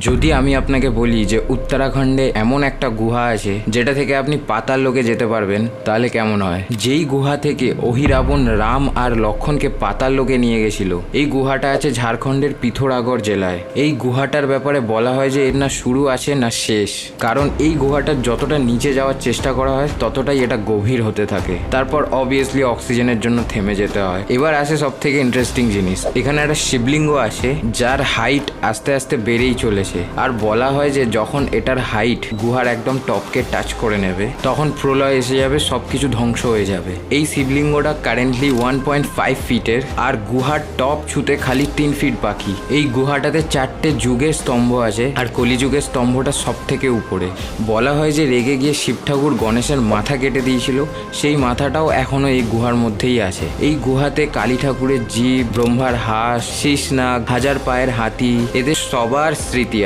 যদি আমি আপনাকে বলি যে উত্তরাখণ্ডে এমন একটা গুহা আছে যেটা থেকে আপনি পাতাল লোকে যেতে পারবেন, তাহলে কেমন হয়? যেই গুহা থেকে অহিরাবণ রাম আর লক্ষণকে পাতাল লোকে নিয়ে গেছিল, এই গুহাটা আছে ঝাড়খণ্ডের পিথোরাগড় জেলায়। এই গুহাটার ব্যাপারে বলা হয় যে এর না শুরু আছে না শেষ, কারণ এই গুহাটার যতটা নিচে যাওয়ার চেষ্টা করা হয় ততটাই এটা গভীর হতে থাকে। তারপর অবভিয়াসলি অক্সিজেনের জন্য থেমে যেতে হয়। এবার আসে সব থেকে ইন্টারেস্টিং জিনিস, এখানে একটা শিবলিঙ্গ আছে যার হাইট আস্তে আস্তে বেড়েই চলেছে। আর বলা হয় যে যখন এটার হাইট গুহার একদম টপকে টাচ করে নেবে তখন প্রলয় এসে যাবে, সবকিছু ধ্বংস হয়ে যাবে। এই শিবলিঙ্গটা কারেন্টলি 1.5 ফিটের, আর গুহার টপ ছুতে খালি 3 ফিট বাকি। এই গুহাটাতে 4টে যুগের স্তম্ভ আছে, আর কলিযুগের স্তম্ভটা সব থেকে উপরে। বলা হয় যে রেগে গিয়ে শিব ঠাকুর গণেশের মাথা কেটে দিয়েছিল, সেই মাথাটাও এখনো এই গুহার মধ্যেই আছে। এই গুহাতে কালী ঠাকুরের জীব, ব্রহ্মার হাঁস, শীষনাগ, হাজার পায়ের হাতি, এদের সবার স্মৃতি